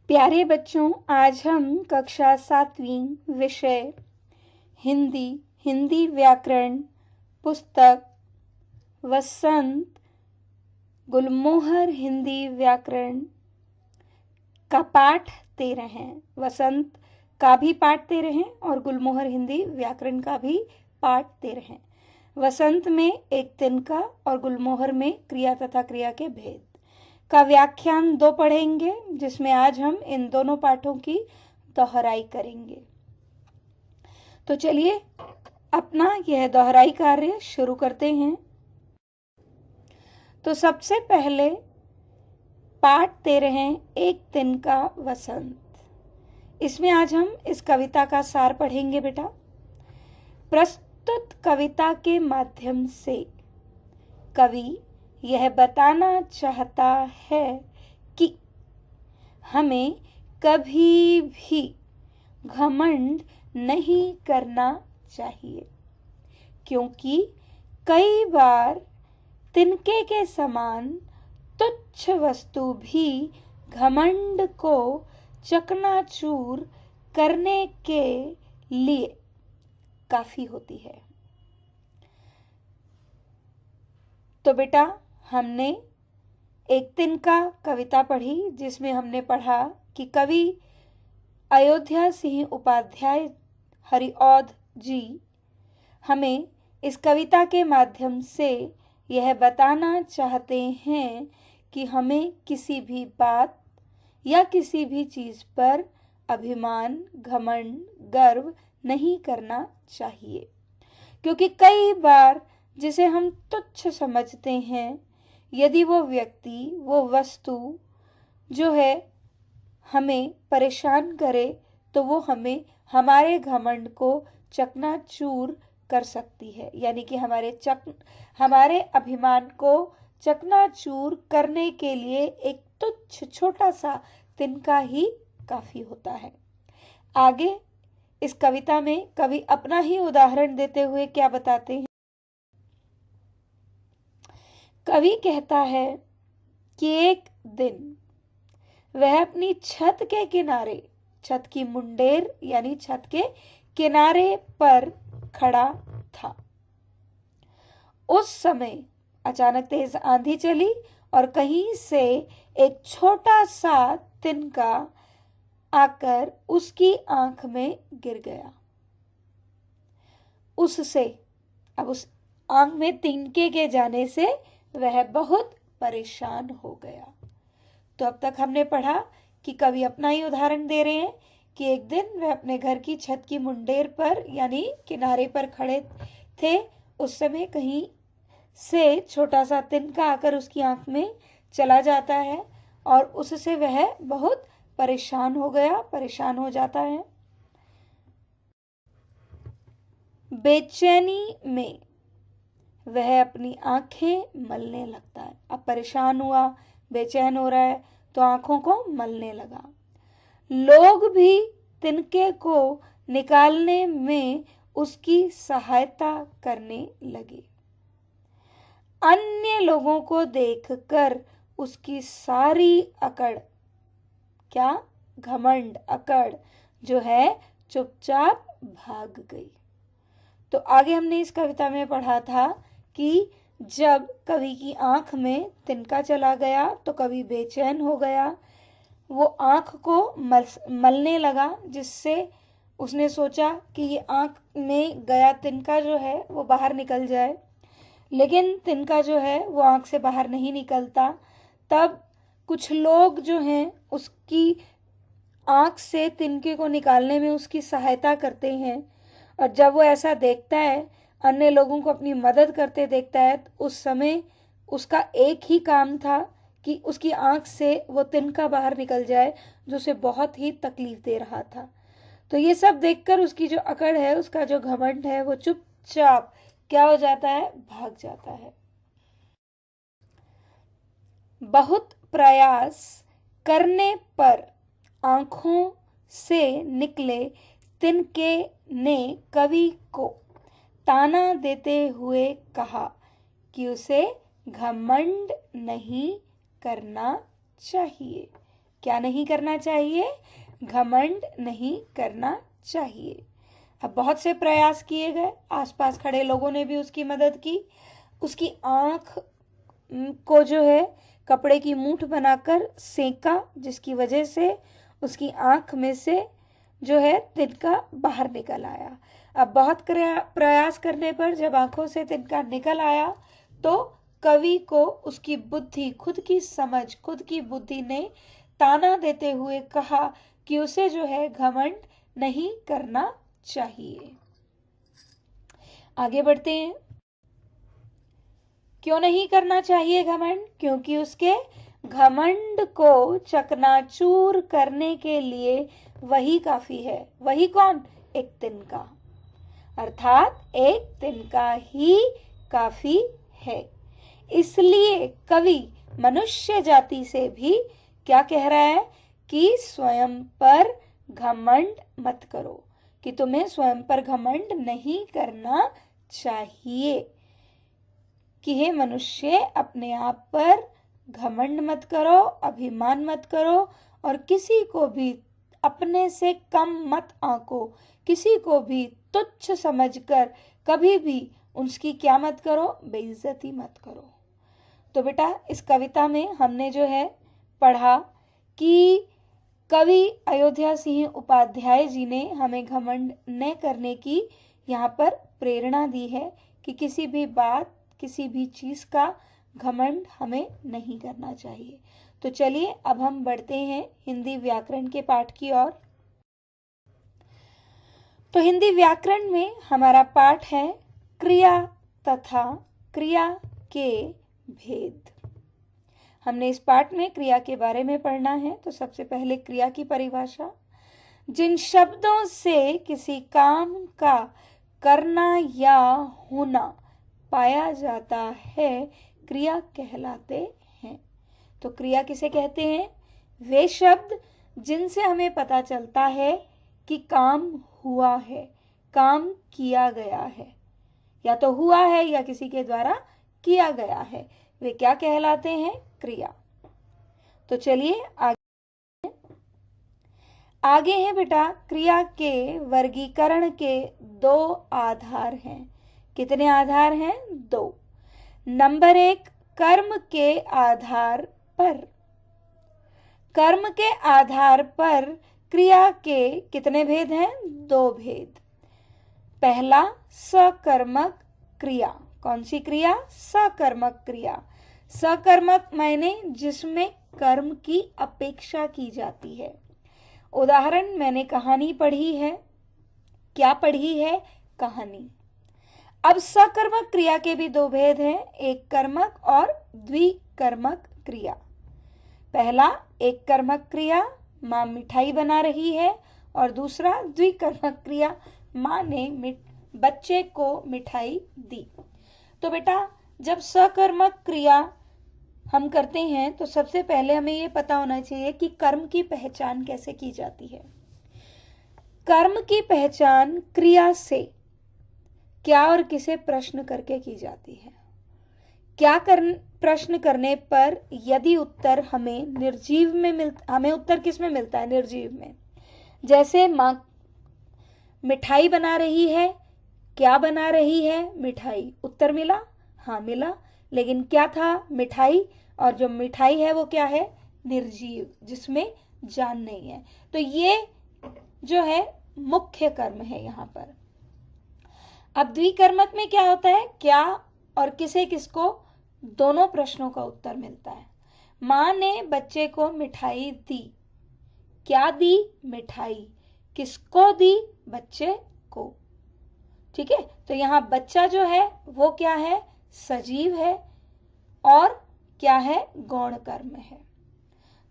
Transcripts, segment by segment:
प्यारे बच्चों, आज हम कक्षा 7वीं विषय हिंदी व्याकरण पुस्तक वसंत गुलमोहर हिंदी व्याकरण का पाठ दे रहे हैं। वसंत का भी पाठ दे रहे हैं और गुलमोहर हिंदी व्याकरण का भी पाठ दे रहे हैं। वसंत में एक तिनका और गुलमोहर में क्रिया तथा क्रिया के भेद का व्याख्यान 2 पढ़ेंगे, जिसमें आज हम इन दोनों पाठों की दोहराई करेंगे। तो चलिए अपना यह दोहराई कार्य शुरू करते हैं। तो सबसे पहले पाठ दे रहे हैं एक तिनका वसंत। इसमें आज हम इस कविता का सार पढ़ेंगे बेटा। प्रस्तुत कविता के माध्यम से कवि यह बताना चाहता है कि हमें कभी भी घमंड नहीं करना चाहिए, क्योंकि कई बार तिनके के समान तुच्छ वस्तु भी घमंड को चकनाचूर करने के लिए काफी होती है। तो बेटा, हमने एक तिनका कविता पढ़ी, जिसमें हमने पढ़ा कि कवि अयोध्या सिंह उपाध्याय हरिऔध जी हमें इस कविता के माध्यम से यह बताना चाहते हैं कि हमें किसी भी बात या किसी भी चीज पर अभिमान, घमंड, गर्व नहीं करना चाहिए, क्योंकि कई बार जिसे हम तुच्छ समझते हैं, यदि वो व्यक्ति, वो वस्तु जो है हमें परेशान करे, तो वो हमें हमारे घमंड को चकनाचूर कर सकती है। यानी कि हमारे अभिमान को चकनाचूर करने के लिए एक तुच्छ छोटा सा तिनका ही काफी होता है। आगे इस कविता में कवि अपना ही उदाहरण देते हुए क्या बताते हैं। कवि कहता है कि एक दिन वह अपनी छत के किनारे, छत की मुंडेर यानी छत के किनारे पर खड़ा था। उस समय अचानक तेज आंधी चली और कहीं से एक छोटा सा तिनका आकर उसकी आंख में गिर गया। अब उस आंख में तिनके के जाने से वह बहुत परेशान हो गया। तो अब तक हमने पढ़ा कि कवि अपना ही उदाहरण दे रहे हैं कि एक दिन वह अपने घर की छत की मुंडेर पर यानी किनारे पर खड़े थे। उस समय कहीं से छोटा सा तिनका आकर उसकी आंख में चला जाता है और उससे वह बहुत परेशान हो जाता है। बेचैनी में वह अपनी आंखें मलने लगता है। अब परेशान हुआ, बेचैन हो रहा है, तो आंखों को मलने लगा। लोग भी तिनके को निकालने में उसकी सहायता करने लगे। अन्य लोगों को देखकर उसकी सारी अकड़, क्या घमंड, अकड़ जो है चुपचाप भाग गई। तो आगे हमने इस कविता में पढ़ा था कि जब कवि की आंख में तिनका चला गया तो कवि बेचैन हो गया। वो आंख को मलने लगा, जिससे उसने सोचा कि ये आंख में गया तिनका जो है वो बाहर निकल जाए, लेकिन तिनका जो है वो आंख से बाहर नहीं निकलता। तब कुछ लोग जो हैं उसकी आंख से तिनके को निकालने में उसकी सहायता करते हैं, और जब वो ऐसा देखता है, अन्य लोगों को अपनी मदद करते देखता है, तो उस समय उसका एक ही काम था कि उसकी आंख से वो तिनका बाहर निकल जाए, जो उसे बहुत ही तकलीफ दे रहा था। तो ये सब देखकर उसकी जो अकड़ है, उसका जो घमंड है, वो चुपचाप क्या हो जाता है, भाग जाता है। बहुत प्रयास करने पर आंखों से निकले तिनके ने कवि को ताना देते हुए कहा कि उसे घमंड नहीं करना चाहिए, क्या नहीं करना चाहिए? घमंड नहीं करना चाहिए। अब बहुत से प्रयास किए गए, आसपास खड़े लोगों ने भी उसकी मदद की। उसकी आंख को जो है कपड़े की मूठ बनाकर सेंका, जिसकी वजह से उसकी आंख में से जो है तिनका बाहर निकल आया। अब बहुत प्रयास करने पर जब आंखों से तिनका निकल आया तो कवि को उसकी बुद्धि, खुद की समझ, खुद की बुद्धि ने ताना देते हुए कहा कि उसे जो है घमंड नहीं करना चाहिए। आगे बढ़ते हैं। क्यों नहीं करना चाहिए घमंड? क्योंकि उसके घमंड को चकनाचूर करने के लिए वही काफी है। वही कौन? एक तिनका, अर्थात एक तिनका ही काफी है। इसलिए कवि मनुष्य जाति से भी क्या कह रहा है कि स्वयं पर घमंड मत करो, कि तुम्हें स्वयं पर घमंड नहीं करना चाहिए, कि हे मनुष्य अपने आप पर घमंड मत करो, अभिमान मत करो और किसी को भी अपने से कम मत आंको, किसी को भी तुच्छ समझकर कभी भी उसकी क्या मत करो? बेइज्जती मत करो। तो बेटा इस कविता में हमने जो है पढ़ा कि कवि अयोध्या सिंह उपाध्याय जी ने हमें घमंड न करने की यहाँ पर प्रेरणा दी है कि किसी भी बात, किसी भी चीज का घमंड हमें नहीं करना चाहिए। तो चलिए अब हम बढ़ते हैं हिंदी व्याकरण के पाठ की ओर। तो हिंदी व्याकरण में हमारा पाठ है क्रिया तथा क्रिया के भेद। हमने इस पाठ में क्रिया के बारे में पढ़ना है। तो सबसे पहले क्रिया की परिभाषा। जिन शब्दों से किसी काम का करना या होना पाया जाता है क्रिया कहलाते हैं। तो क्रिया किसे कहते हैं? वे शब्द जिनसे हमें पता चलता है कि काम हुआ है, काम किया गया है, या तो हुआ है या किसी के द्वारा किया गया है, वे क्या कहलाते हैं? क्रिया। तो चलिए आगे है बेटा, क्रिया के वर्गीकरण के दो आधार हैं। कितने आधार हैं? दो। नंबर 1, कर्म के आधार पर। कर्म के आधार पर क्रिया के कितने भेद हैं? दो भेद। पहला सकर्मक क्रिया। कौन सी क्रिया? सकर्मक क्रिया। सकर्मक मायने जिसमें कर्म की अपेक्षा की जाती है। उदाहरण, मैंने कहानी पढ़ी है। क्या पढ़ी है? कहानी। अब सकर्मक क्रिया के भी दो भेद हैं, एक कर्मक और द्विकर्मक क्रिया। पहला एक कर्मक क्रिया, माँ मिठाई बना रही है, और दूसरा द्विकर्मक क्रिया, माँ ने बच्चे को मिठाई दी। तो बेटा जब सकर्मक क्रिया हम करते हैं तो सबसे पहले हमें ये पता होना चाहिए कि कर्म की पहचान कैसे की जाती है। कर्म की पहचान क्रिया से क्या और किसे प्रश्न करके की जाती है। क्या प्रश्न करने पर यदि उत्तर हमें निर्जीव में हमें उत्तर किस में मिलता है? निर्जीव में। जैसे माँ मिठाई बना रही है, क्या बना रही है? मिठाई। उत्तर मिला? हाँ मिला। लेकिन क्या था? मिठाई। और जो मिठाई है वो क्या है? निर्जीव, जिसमें जान नहीं है। तो ये जो है मुख्य कर्म है यहाँ पर। अब द्विकर्मक में क्या होता है? क्या और किसे किसको, दोनों प्रश्नों का उत्तर मिलता है। माँ ने बच्चे को मिठाई दी। क्या दी? मिठाई। किसको दी? बच्चे को। ठीक है। तो यहाँ बच्चा जो है वो क्या है? सजीव है। और क्या है? गौण कर्म है।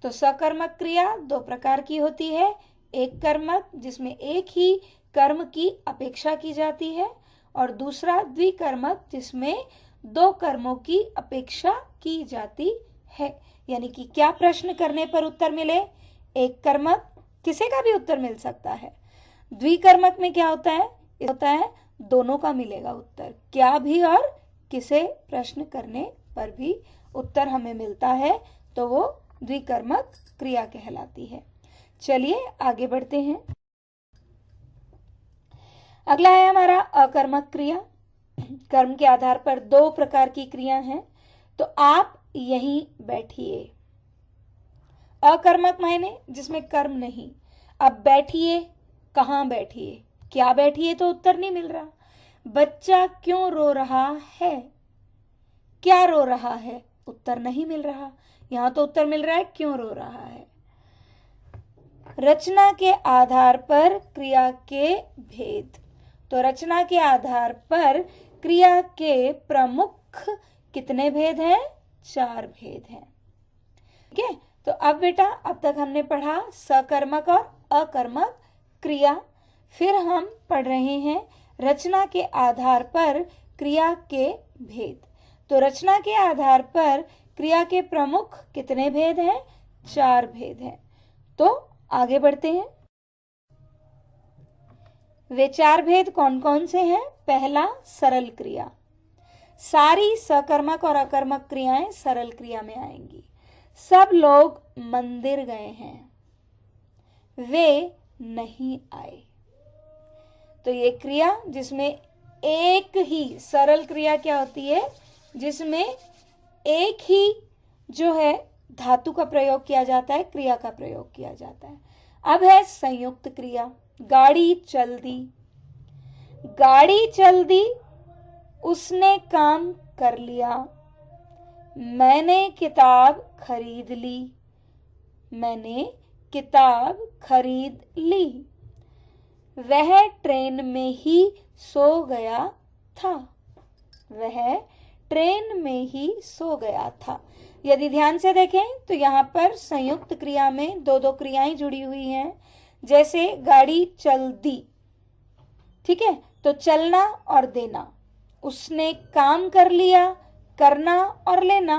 तो सकर्मक क्रिया दो प्रकार की होती है। एक कर्मक जिसमें एक ही कर्म की अपेक्षा की जाती है, और दूसरा द्विकर्मक जिसमें दो कर्मों की अपेक्षा की जाती है। यानी कि क्या प्रश्न करने पर उत्तर मिले? एक कर्मक किसी का भी उत्तर मिल सकता है। द्विकर्मक में क्या होता है? दोनों का मिलेगा उत्तर, क्या भी और किसे प्रश्न करने पर भी उत्तर हमें मिलता है, तो वो द्विकर्मक क्रिया कहलाती है। चलिए आगे बढ़ते हैं। अगला है हमारा अकर्मक क्रिया। कर्म के आधार पर दो प्रकार की क्रिया हैं, तो आप यहीं बैठिए। अकर्मक मायने जिसमें कर्म नहीं। अब बैठिए, कहां बैठिए, क्या बैठिए, तो उत्तर नहीं मिल रहा। बच्चा क्यों रो रहा है, क्या रो रहा है, उत्तर नहीं मिल रहा। यहां तो उत्तर मिल रहा है क्यों रो रहा है। रचना के आधार पर क्रिया के भेद, तो रचना के आधार पर क्रिया के प्रमुख कितने भेद हैं, 4 भेद हैं। ठीक है, तो अब बेटा अब तक हमने पढ़ा सकर्मक और अकर्मक क्रिया। फिर हम पढ़ रहे हैं रचना के आधार पर क्रिया के भेद। तो रचना के आधार पर क्रिया के प्रमुख कितने भेद हैं, 4 भेद हैं। तो आगे बढ़ते हैं। वे 4 भेद कौन कौन से हैं। पहला, सरल क्रिया। सारी सकर्मक और अकर्मक क्रियाएं सरल क्रिया में आएंगी। सब लोग मंदिर गए हैं, वे नहीं आए। तो ये क्रिया जिसमें एक ही, सरल क्रिया क्या होती है, जिसमें एक ही जो है धातु का प्रयोग किया जाता है, क्रिया का प्रयोग किया जाता है। अब है संयुक्त क्रिया। गाड़ी चल दी, गाड़ी चल दी, उसने काम कर लिया, मैंने किताब खरीद ली, मैंने किताब खरीद ली, वह ट्रेन में ही सो गया था, वह ट्रेन में ही सो गया था। यदि ध्यान से देखें तो यहाँ पर संयुक्त क्रिया में दो दो क्रियाएं जुड़ी हुई हैं। जैसे गाड़ी चल दी, ठीक है, तो चलना और देना। उसने काम कर लिया, करना और लेना।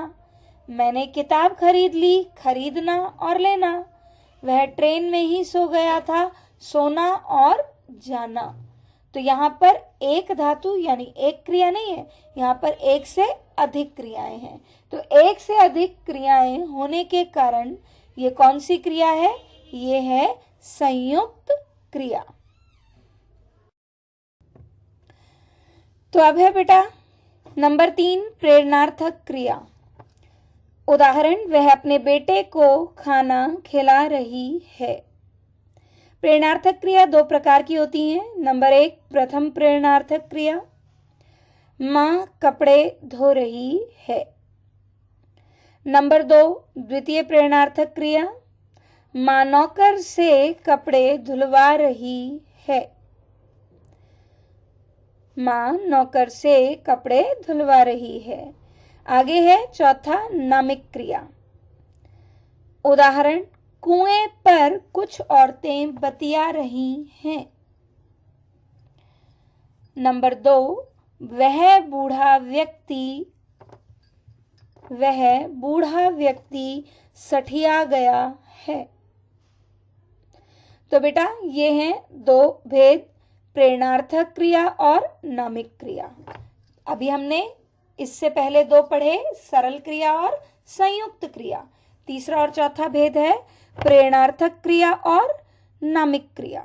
मैंने किताब खरीद ली, खरीदना और लेना। वह ट्रेन में ही सो गया था, सोना और जाना। तो यहाँ पर एक धातु यानी एक क्रिया नहीं है, यहाँ पर एक से अधिक क्रियाएं हैं। तो एक से अधिक क्रियाएं होने के कारण ये कौन सी क्रिया है, ये है संयुक्त क्रिया। तो अब है बेटा नंबर 3, प्रेरणार्थक क्रिया। उदाहरण, वह अपने बेटे को खाना खिला रही है। प्रेरणार्थक क्रिया दो प्रकार की होती है। नंबर 1, प्रथम प्रेरणार्थक क्रिया, मां कपड़े धो रही है। नंबर 2, द्वितीय प्रेरणार्थक क्रिया, मां नौकर से कपड़े धुलवा रही है। मां नौकर से कपड़े धुलवा रही है। आगे है चौथा, नामिक क्रिया। उदाहरण, कुएं पर कुछ औरतें बतिया रही हैं। नंबर 2, वह बूढ़ा व्यक्ति सठिया गया है। तो बेटा ये हैं दो भेद, प्रेरणार्थक क्रिया और नामिक क्रिया। अभी हमने इससे पहले दो पढ़े, सरल क्रिया और संयुक्त क्रिया। तीसरा और चौथा भेद है प्रेरणार्थक क्रिया और नामिक क्रिया।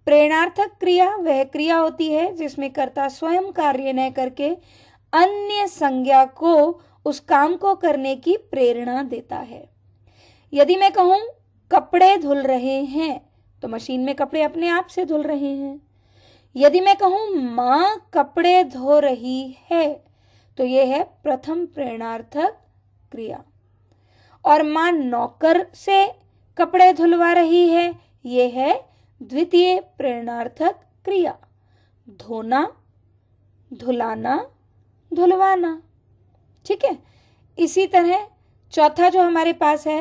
प्रेरणार्थक क्रिया वह क्रिया होती है जिसमें कर्ता स्वयं कार्य न करके अन्य संज्ञा को उस काम को करने की प्रेरणा देता है। यदि मैं कहूं कपड़े धुल रहे हैं, तो मशीन में कपड़े अपने आप से धुल रहे हैं। यदि मैं कहूं मां कपड़े धो रही है, तो यह है प्रथम प्रेरणार्थक क्रिया। और मां नौकर से कपड़े धुलवा रही है, यह है द्वितीय प्रेरणार्थक क्रिया। धोना, धुलाना, धुलवाना। ठीक है, इसी तरह चौथा जो हमारे पास है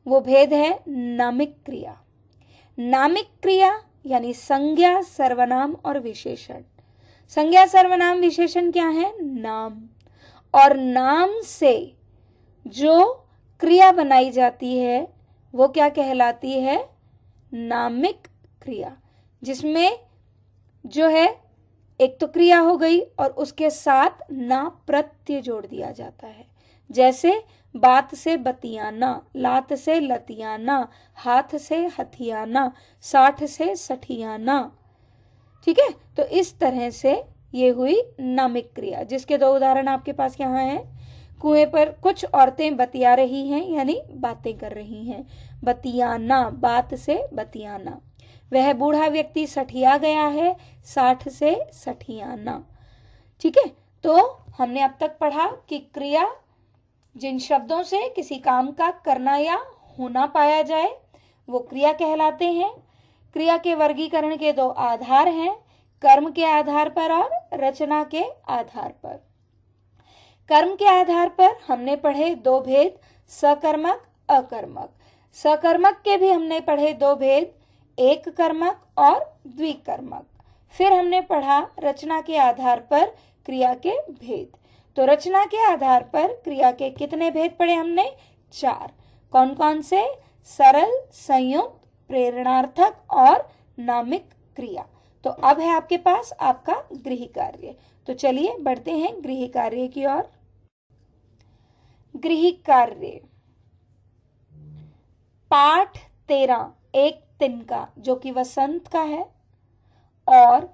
वो भेद है नामिक क्रिया। नामिक क्रिया यानी संज्ञा, सर्वनाम और विशेषण। संज्ञा, सर्वनाम, विशेषण क्या है, नाम। और नाम से जो क्रिया बनाई जाती है वो क्या कहलाती है, नामिक क्रिया। जिसमें जो है एक तो क्रिया हो गई और उसके साथ ना प्रत्यय जोड़ दिया जाता है। जैसे बात से बतियाना, लात से लतियाना, हाथ से हथियाना, साठ से सठियाना। ठीक है, तो इस तरह से ये हुई नामिक क्रिया, जिसके दो उदाहरण आपके पास यहाँ हैं। कुएं पर कुछ औरतें बतिया रही हैं, यानी बातें कर रही हैं। बतियाना, बात से बतियाना। वह बूढ़ा व्यक्ति सठिया गया है, साठ से सठियाना। ठीक है, तो हमने अब तक पढ़ा कि क्रिया जिन शब्दों से किसी काम का करना या होना पाया जाए वो क्रिया कहलाते हैं। क्रिया के वर्गीकरण के दो आधार हैं, कर्म के आधार पर और रचना के आधार पर। कर्म के आधार पर हमने पढ़े दो भेद, सकर्मक, अकर्मक। सकर्मक के भी हमने पढ़े दो भेद, एक कर्मक और द्विकर्मक। फिर हमने पढ़ा रचना के आधार पर क्रिया के भेद। तो रचना के आधार पर क्रिया के कितने भेद पढ़े हमने? 4। कौन कौन से? सरल, संयुक्त, प्रेरणार्थक और नामिक क्रिया। तो अब है आपके पास आपका गृह कार्य। तो चलिए बढ़ते हैं गृह कार्य की ओर। गृह कार्य पाठ 13 एक तिनका जो कि वसंत का है, और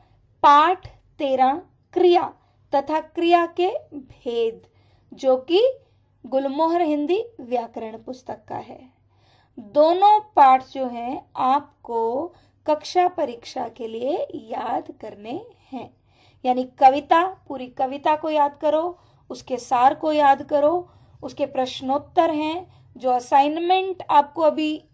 पाठ 13 क्रिया तथा क्रिया के भेद जो कि गुलमोहर हिंदी व्याकरण पुस्तक का है। दोनों पाठ जो हैं आपको कक्षा परीक्षा के लिए याद करने हैं। यानी कविता, पूरी कविता को याद करो, उसके सार को याद करो, उसके प्रश्नोत्तर हैं, जो असाइनमेंट आपको अभी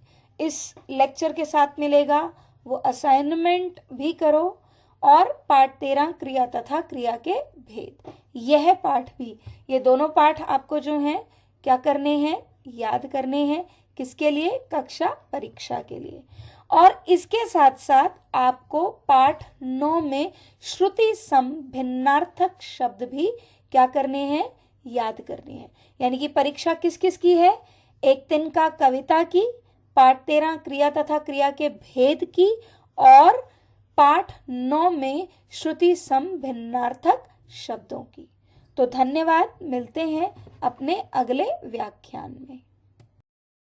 इस लेक्चर के साथ मिलेगा वो असाइनमेंट भी करो, और पाठ 13 क्रिया तथा क्रिया के भेद, यह पाठ भी, ये दोनों पाठ आपको जो हैं क्या करने हैं? याद करने हैं। किसके लिए? कक्षा परीक्षा के लिए। और इसके साथ साथ आपको पाठ 9 में श्रुति सम भिन्नार्थक शब्द भी क्या करने हैं? याद करने हैं। यानी कि परीक्षा किस किस की है? एक तिनका कविता की, पाठ 13 क्रिया तथा क्रिया के भेद की, और पाठ 9 में श्रुति सम भिन्नार्थक शब्दों की। तो धन्यवाद, मिलते हैं अपने अगले व्याख्यान में।